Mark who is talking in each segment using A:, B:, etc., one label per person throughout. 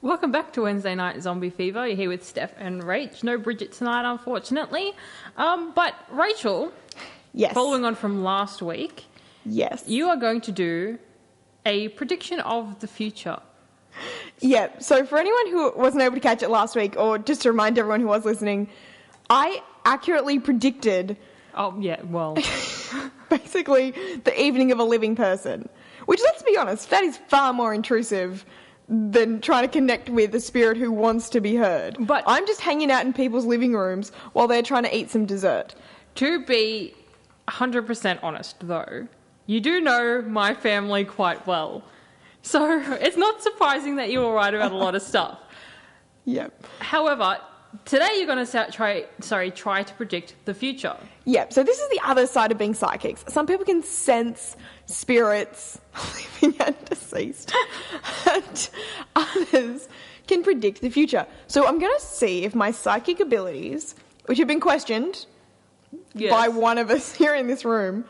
A: Welcome back to Wednesday Night Zombie Fever. You're here with Steph and Rach. No Bridget tonight, unfortunately. But Rachel,
B: Yes.
A: following on from last week,
B: Yes.
A: you are going to do a prediction of the future.
B: Yeah. So for anyone who wasn't able to catch it last week, or just to remind everyone who was listening, I accurately predicted
A: Oh, yeah, well,
B: basically the evening of a living person. Which, let's be honest, that is far more intrusive than trying to connect with a spirit who wants to be heard.
A: But-
B: I'm just hanging out in people's living rooms while they're trying to eat some dessert.
A: to be 100% honest, though, you do know my family quite well. So it's not surprising that you were right about a lot of stuff.
B: Yep.
A: However, today you're going to try to predict the future.
B: Yep. So this is the other side of being psychics. Some people can sense spirits, living and deceased, and others can predict the future. So I'm going to see if my psychic abilities, which have been questioned
A: Yes.
B: by one of us here in this room,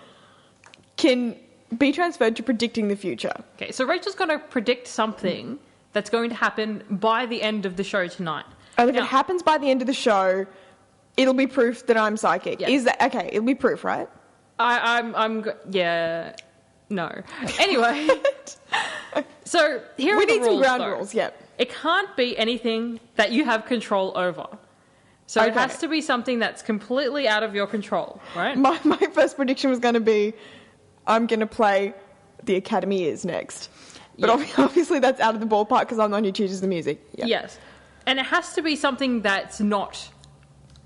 B: can be transferred to predicting the future.
A: Okay, so Rachel's going to predict something that's going to happen by the end of the show tonight.
B: And if
A: Now-
B: it happens by the end of the show, it'll be proof that I'm psychic.
A: Yes.
B: Is that okay? It'll be proof, right?
A: Yeah, no. Anyway, so here
B: We
A: are the
B: need some
A: rules,
B: ground
A: though.
B: rules. Yep.
A: It can't be anything that you have control over. So it
B: Okay.
A: has to be something that's completely out of your control, right?
B: My first prediction was going to be, I'm going to play The Academy Is next. But
A: Yeah.
B: obviously that's out of the ballpark because I'm the one who chooses the music. Yeah.
A: Yes. And it has to be something that's not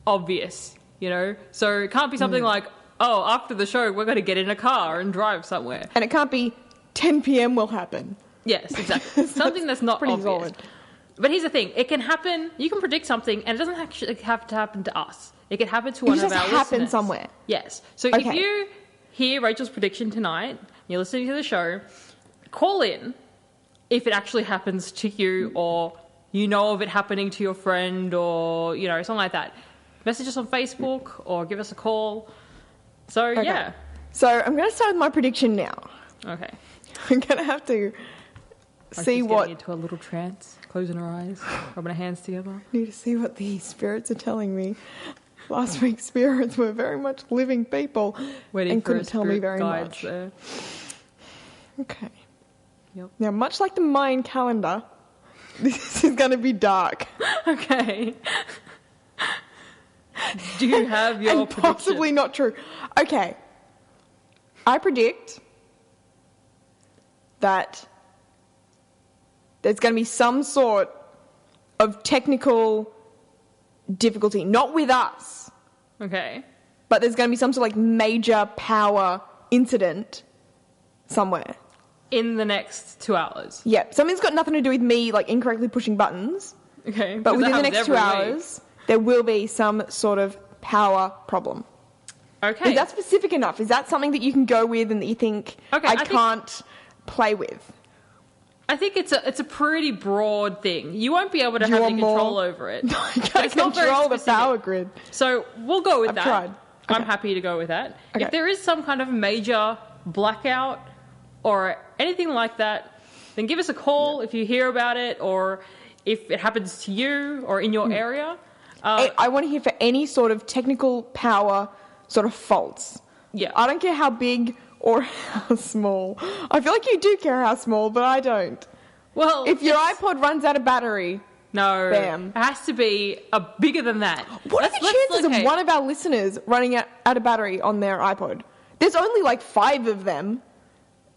A: obvious, you know? So it can't be something like, oh, after the show, we're going to get in a car and drive somewhere.
B: And it can't be 10 p.m. will happen.
A: Yes, exactly. Something that's not
B: pretty
A: obvious.
B: solid.
A: But here's the thing. It can happen, you can predict something, and it doesn't actually have to happen to us. It can happen to one
B: just
A: of our
B: has to happen
A: listeners.
B: somewhere.
A: Yes. So if
B: Okay.
A: you hear Rachel's prediction tonight, you're listening to the show, call in if it actually happens to you, or you know of it happening to your friend, or, you know, something like that. Message us on Facebook or give us a call. So,
B: Okay.
A: yeah.
B: So I'm going to start with my prediction now.
A: Okay.
B: I'm going to have to see
A: Rachel's
B: what...
A: getting into a little trance, closing her eyes, rubbing her hands together.
B: need to see what the spirits are telling me. Last week's spirits were very much living people
A: Waiting
B: and
A: for
B: couldn't
A: a
B: tell me
A: spirit
B: very
A: guides
B: much.
A: there.
B: Okay.
A: Yep.
B: Now, much like the Mayan calendar, this is going to be dark
A: Okay. Do you have your
B: and possibly not true. Okay. I predict that there's going to be some sort of technical difficulty, not with us,
A: Okay.
B: but there's going to be some sort of like major power incident somewhere.
A: In the next 2 hours.
B: Yep, something's got nothing to do with me like incorrectly pushing buttons,
A: Okay.
B: but
A: 'cause that
B: within the
A: happens
B: next 2
A: every week.
B: hours, there will be some sort of power problem.
A: Okay.
B: Is that specific enough? Is that something that you can go with and that you think
A: Okay,
B: I
A: I think-
B: can't play with?
A: I think it's a pretty broad thing. You won't be able to
B: You
A: have
B: want
A: any
B: more?
A: control over it.
B: I can't
A: It's not very
B: control the
A: specific.
B: power grid.
A: So we'll go with
B: I've
A: that.
B: tried.
A: I'm
B: Okay.
A: happy to go with that.
B: Okay.
A: If there is some kind of major blackout or anything like that, then give us a call if you hear about it, or if it happens to you or in
B: Hmm.
A: your area.
B: I want to hear for any sort of technical power sort of faults.
A: Yeah.
B: I don't care how big or how small. I feel like you do care how small, but I don't.
A: Well,
B: If your
A: it's-
B: iPod runs out of battery,
A: no,
B: Bam.
A: it has to be bigger than that.
B: what are the chances
A: okay.
B: of one of our listeners running out of battery on their iPod? There's only like 5 of them.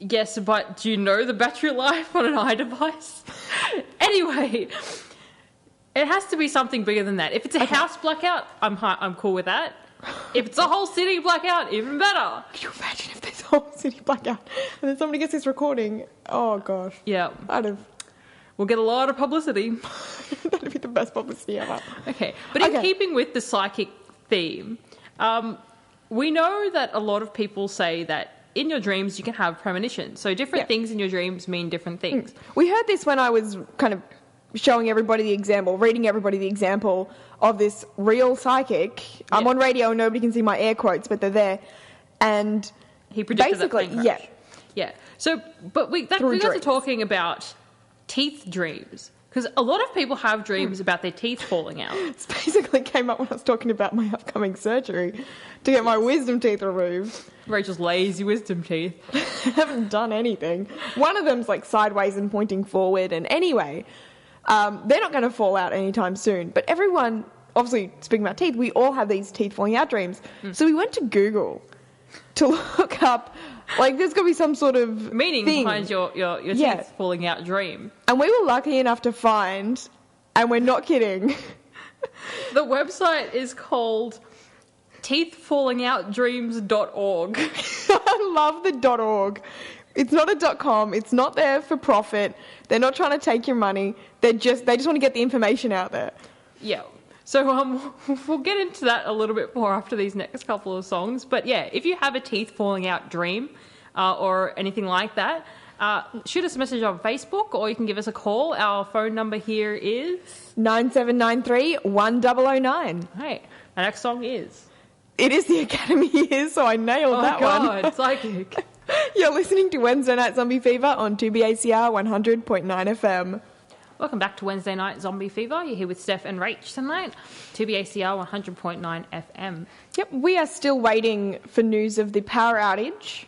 A: Yes, but do you know the battery life on an iDevice? Anyway, it has to be something bigger than that. If it's a house blackout, I'm cool with that. If it's a whole city blackout, even better.
B: Could you imagine if there's a whole city blackout and then somebody gets this recording? Oh gosh.
A: Yeah, we'll get a lot of publicity.
B: That'd be the best publicity ever.
A: Okay, but in
B: Okay.
A: keeping with the psychic theme, we know that a lot of people say that in your dreams you can have premonitions. So different
B: Yeah.
A: things in your dreams mean different things.
B: We heard this when I was kind of showing everybody the example, reading everybody the example of this real psychic. I'm
A: Yeah.
B: on radio and nobody can see my air quotes, but they're there. And
A: He predicted that
B: basically,
A: plane crash.
B: yeah.
A: Yeah. So, but we got
B: Through
A: to
B: dreams.
A: talking about teeth dreams. Because a lot of people have dreams about their teeth falling out.
B: This basically came up when I was talking about my upcoming surgery to get my wisdom teeth removed.
A: Rachel's lazy wisdom teeth.
B: I haven't done anything. One of them's like sideways and pointing forward. And anyway, they're not going to fall out anytime soon. But everyone, obviously, speaking about teeth, we all have these teeth falling out dreams. So we went to Google to look up, like, there's got to be some sort of
A: Meaning
B: thing
A: behind your teeth falling out dream.
B: And we were lucky enough to find, and we're not kidding.
A: The website is called teethfallingoutdreams.org.
B: I love the .org. It's not a .com. It's not there for profit. They're not trying to take your money. They just want to get the information out there.
A: Yeah. So we'll get into that a little bit more after these next couple of songs. But yeah, if you have a teeth falling out dream or anything like that, shoot us a message on Facebook or you can give us a call. Our phone number here is
B: 9793-1009.
A: Hey, our next song is...
B: It is the Academy Years, so I nailed that one.
A: Oh, God, psychic.
B: You're listening to Wednesday Night Zombie Fever on 2BACR 100.9 FM.
A: Welcome back to Wednesday Night Zombie Fever. You're here with Steph and Rach tonight, 2BACR 100.9 FM.
B: Yep, we are still waiting for news of the power outage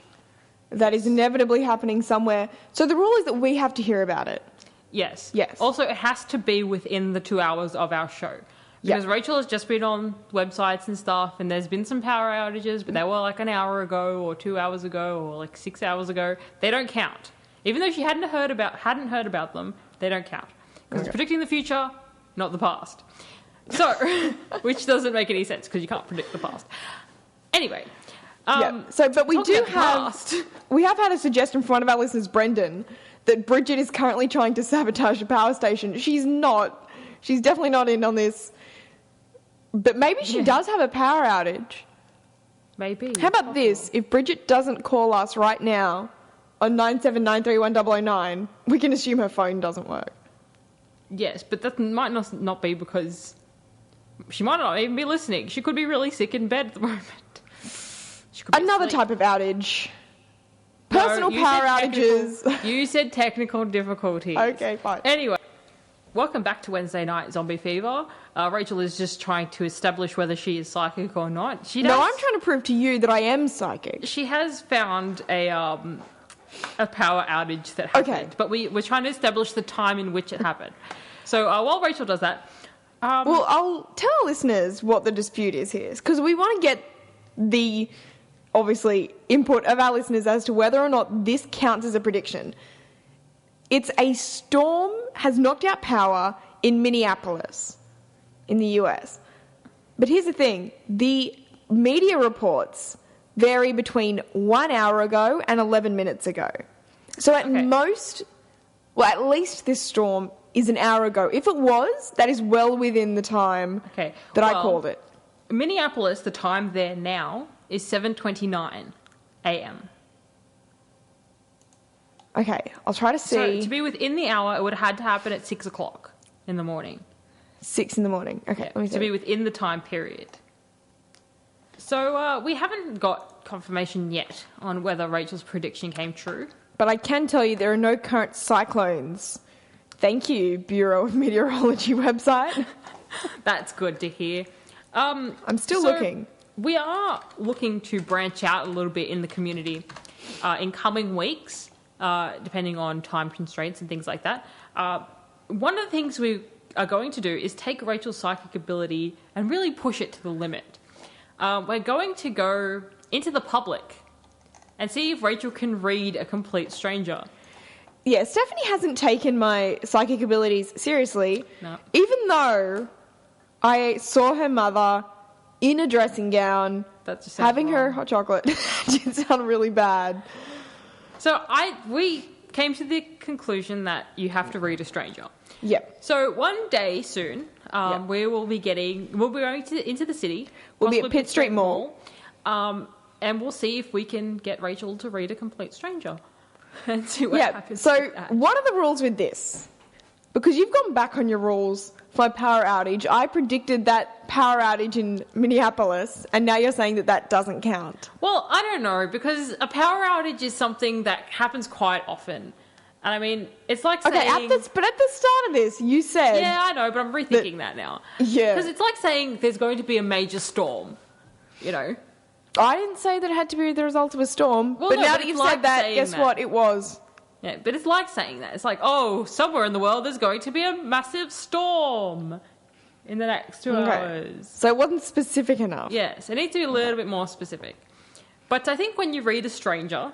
B: that is inevitably happening somewhere. So the rule is that we have to hear about it.
A: Yes.
B: Yes.
A: Also, it has to be within the 2 hours of our show. Because Rachel has just been on websites and stuff, and there's been some power outages, but they were like an hour ago or 2 hours ago or like 6 hours ago. They don't count. Even though she hadn't heard about them, they don't count. Because it's predicting the future, not the past. So, which doesn't make any sense because you can't predict the past. Anyway.
B: But we do have... We have had a suggestion from one of our listeners, Brendan, that Bridget is currently trying to sabotage a power station. She's not. She's definitely not in on this. But maybe she does have a power outage.
A: Maybe.
B: How about this? If Bridget doesn't call us right now on 97931009, we can assume her phone doesn't work.
A: Yes, but that might not be because she might not even be listening. She could be really sick in bed at the moment. She could be
B: Another
A: asleep.
B: type of outage. Personal power outages.
A: You said technical difficulties.
B: Okay, fine.
A: Anyway, welcome back to Wednesday Night Zombie Fever. Rachel is just trying to establish whether she is psychic or not. I'm
B: trying to prove to you that I am psychic.
A: She has found a power outage that happened.
B: Okay.
A: But we're trying to establish the time in which it happened. So while Rachel does that...
B: well, I'll tell our listeners what the dispute is here, because we want to get the, obviously, input of our listeners as to whether or not this counts as a prediction. It's a storm has knocked out power in Minneapolis, in the US. But here's the thing. The media reports vary between 1 hour ago and 11 minutes ago. So at least this storm is an hour ago. If it was, that is well within the time I called it.
A: Minneapolis, the time there now, is 7:29 a.m.
B: Okay, I'll try to see.
A: So to be within the hour, it would have had to happen at 6 o'clock in the morning.
B: 6 in the morning. Okay, let me see.
A: To be within the time period. So we haven't got confirmation yet on whether Rachel's prediction came true.
B: But I can tell you there are no current cyclones. Thank you, Bureau of Meteorology website.
A: That's good to hear.
B: I'm still looking.
A: We are looking to branch out a little bit in the community in coming weeks, depending on time constraints and things like that. One of the things we are going to do is take Rachel's psychic ability and really push it to the limit. We're going to go into the public and see if Rachel can read a complete stranger.
B: Yeah, Stephanie hasn't taken my psychic abilities seriously,
A: No.
B: even though I saw her mother in a dressing gown
A: That just sounds
B: having her
A: wrong.
B: hot chocolate. It did sound really bad.
A: So we came to the conclusion that you have to read a stranger.
B: Yep.
A: So one day soon, we will be going into the city.
B: We'll be at
A: possibly
B: Pitt Street Mall.
A: And we'll see if we can get Rachel to read a complete stranger and see what happens.
B: So
A: with that.
B: what are the rules with this? Because you've gone back on your rules for my power outage. I predicted that power outage in Minneapolis, and now you're saying that that doesn't count.
A: Well, I don't know, because a power outage is something that happens quite often. And I mean, it's like
B: Okay,
A: saying...
B: but at the start of this, you said...
A: Yeah, I know, but I'm rethinking that now.
B: Yeah.
A: Because it's like saying there's going to be a major storm, you know?
B: I didn't say that it had to be the result of a storm,
A: Well,
B: but
A: no,
B: now
A: but
B: that
A: it's
B: you've
A: like
B: said that,
A: saying
B: guess
A: that.
B: what? It was.
A: Yeah, but it's like saying that. It's like, oh, somewhere in the world there's going to be a massive storm in the next 2 hours.
B: So it wasn't specific enough.
A: Yes, it needs to be a little bit more specific. But I think when you read a stranger,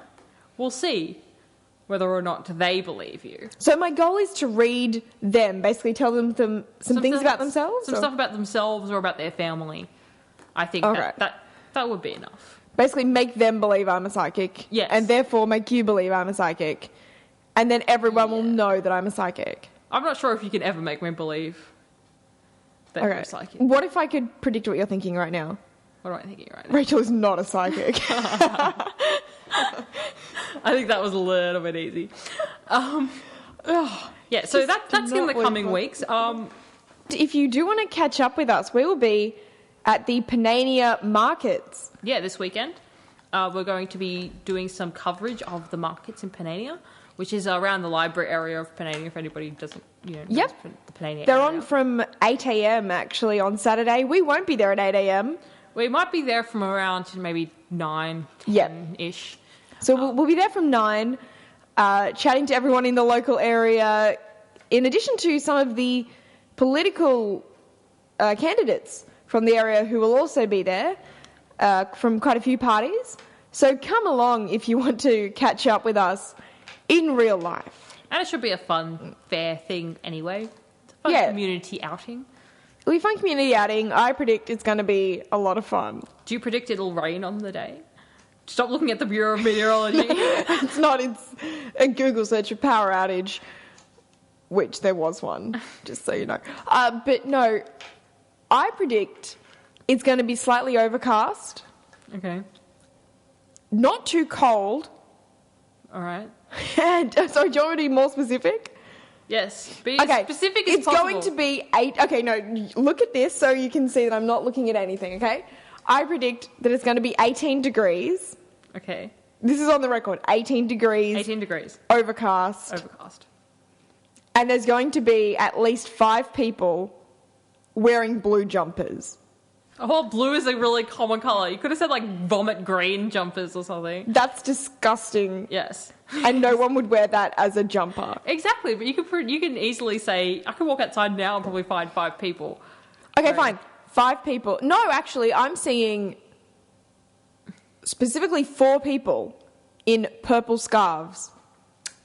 A: we'll see whether or not they believe you.
B: So my goal is to read them, basically tell them some things about themselves?
A: Some
B: or?
A: stuff about themselves or about their family. I think
B: Okay.
A: that would be enough.
B: Basically make them believe I'm a psychic.
A: Yes.
B: And therefore make you believe I'm a psychic. And then everyone will know that I'm a psychic.
A: I'm not sure if you can ever make me believe that you're a psychic.
B: What if I could predict what you're thinking right now?
A: What am I thinking right now?
B: Rachel is not a psychic.
A: I think that was a little bit easy. Yeah, so that's in the coming weeks.
B: If you do want to catch up with us, we will be at the Panania markets.
A: Yeah, this weekend. We're going to be doing some coverage of the markets in Panania, which is around the library area of Panania, if anybody doesn't, know
B: Yep.
A: the Panania
B: They're
A: area.
B: on from 8 a.m. actually on Saturday. We won't be there at 8 a.m.
A: We might be there from around maybe 9,
B: Yep.
A: 10-ish.
B: So we'll be there from 9, chatting to everyone in the local area, in addition to some of the political candidates from the area who will also be there from quite a few parties. So come along if you want to catch up with us in real life.
A: And it should be a fun, fair thing anyway. It's a fun
B: Yeah.
A: community outing.
B: It'll be fun community outing. I predict it's going to be a lot of fun.
A: Do you predict it'll rain on the day? Stop looking at the Bureau of Meteorology.
B: It's not. It's a Google search of power outage, which there was one, just so you know. But no, I predict it's going to be slightly overcast,
A: Okay.
B: not too cold,
A: All right.
B: and sorry, do you want me to be more specific?
A: Yes. Be as specific as
B: it's
A: possible.
B: going to be 8. Okay, no, look at this so you can see that I'm not looking at anything. Okay, I predict that it's going to be 18 degrees.
A: Okay.
B: This is on the record. 18 degrees.
A: 18 degrees.
B: Overcast.
A: Overcast.
B: And there's going to be at least 5 people wearing blue jumpers.
A: Oh, blue is a really common colour. You could have said like vomit green jumpers or something.
B: That's disgusting.
A: Yes.
B: And no one would wear that as a jumper.
A: Exactly, but you can easily say, I could walk outside now and probably find 5 people.
B: Okay,
A: Right.
B: fine. 5 people. No, actually, I'm seeing specifically 4 people in purple scarves.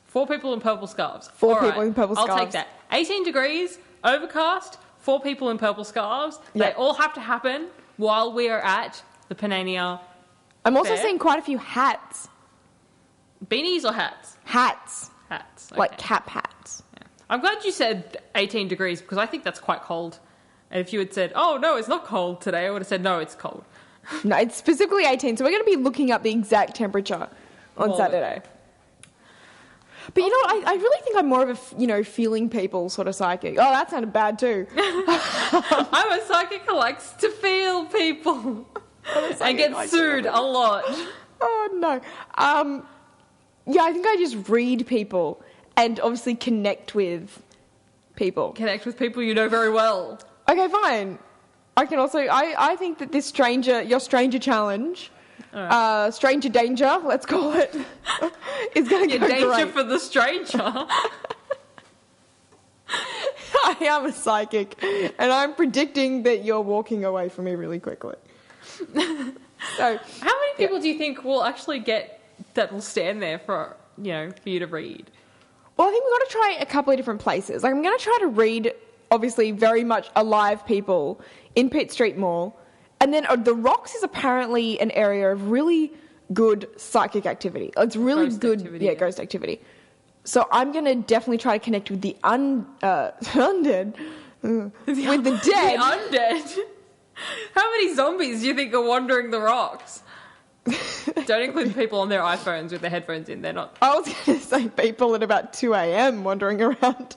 A: 4 people in purple scarves.
B: 4
A: All
B: people in purple
A: I'll take
B: scarves.
A: that. 18 degrees, overcast, 4 people in purple scarves.
B: Yeah.
A: They all have to happen while we are at the Panania
B: I'm also
A: Fair.
B: seeing quite a few hats.
A: beanies or hats?
B: Hats.
A: Hats.
B: Like
A: okay.
B: cap hats.
A: Yeah. I'm glad you said 18 degrees because I think that's quite cold. And if you had said, oh, no, it's not cold today, I would have said, no, it's cold.
B: No, it's specifically 18, so we're going to be looking up the exact temperature on
A: Well,
B: Saturday. But you know what, I really think I'm more of a, feeling people sort of psychic. Oh, that sounded bad too.
A: I'm a psychic who likes to feel people and get sued a lot.
B: Oh, no. Yeah, I think I just read people and obviously connect with people.
A: Connect with people you know very well.
B: Okay, fine. I can also, I think that this your stranger challenge, stranger danger, let's call it, is going to
A: Your
B: go
A: danger
B: great.
A: for the stranger.
B: I am a psychic, and I'm predicting that you're walking away from me really quickly. So,
A: How many people do you think will actually get that will stand there for you to read?
B: well, I think we've got to try a couple of different places. Like, I'm going to try to read, obviously, very much alive people in Pitt Street Mall. And then the Rocks is apparently an area of really good psychic activity. It's really
A: Ghost
B: good,
A: activity, yeah.
B: ghost activity. So I'm going to definitely try to connect with the undead, with the dead.
A: The undead. How many zombies do you think are wandering the rocks? Don't include people on their iPhones with their headphones in. They're not.
B: I was going to say people at about 2 a.m. wandering around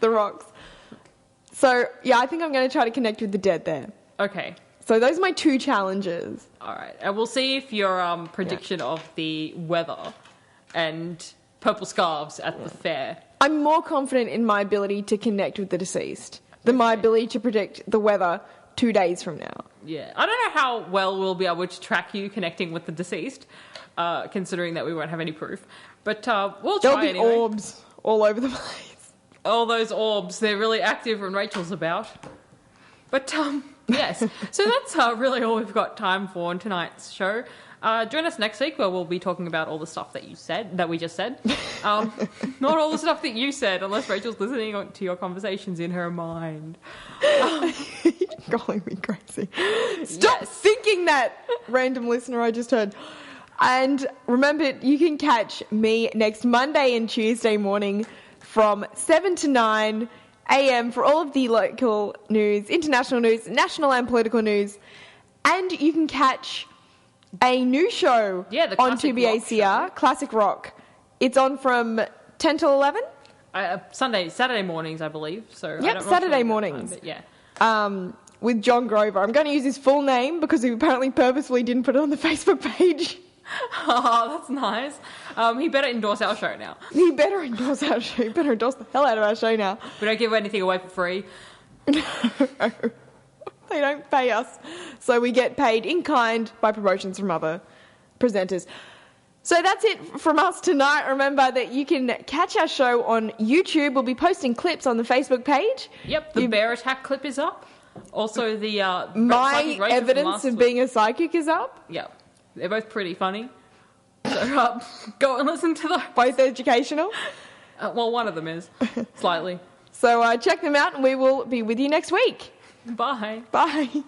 B: the Rocks. So, yeah, I think I'm going to try to connect with the dead there.
A: Okay.
B: So those are my 2 challenges.
A: All right. And we'll see if your prediction of the weather and purple scarves at the fair.
B: I'm more confident in my ability to connect with the deceased than my ability to predict the weather 2 days from now.
A: Yeah. I don't know how well we'll be able to track you connecting with the deceased, considering that we won't have any proof. But we'll try
B: There'll be
A: anyway.
B: orbs all over the place.
A: All those orbs, they're really active when Rachel's about. But, yes. So that's really all we've got time for on tonight's show. Join us next week where we'll be talking about all the stuff that we just said. Not all the stuff that you said, unless Rachel's listening to your conversations in her mind.
B: You're calling me crazy. Stop thinking that, random listener I just heard. And remember, you can catch me next Monday and Tuesday morning from 7 to 9 a.m. for all of the local news, international news, national and political news. And you can catch a new show on 2BACR, Classic Rock. It's on from 10 till 11?
A: Saturday mornings, I believe. So
B: yep, Saturday mornings.
A: Time, but yeah.
B: With John Grover. I'm going to use his full name because he apparently purposefully didn't put it on the Facebook page.
A: Oh, that's nice. He better endorse our show now.
B: He better endorse our show. He better endorse the hell out of our show now.
A: We don't give anything away for free.
B: No. They don't pay us. So we get paid in kind by promotions from other presenters. So that's it from us tonight. Remember that you can catch our show on YouTube. We'll be posting clips on the Facebook page.
A: Yep, the bear attack clip is up. Also, the
B: my evidence of being a psychic is up.
A: Yep, they're both pretty funny. So go and listen to them.
B: Both educational.
A: Well, one of them is slightly.
B: So check them out, and we will be with you next week.
A: Bye.
B: Bye.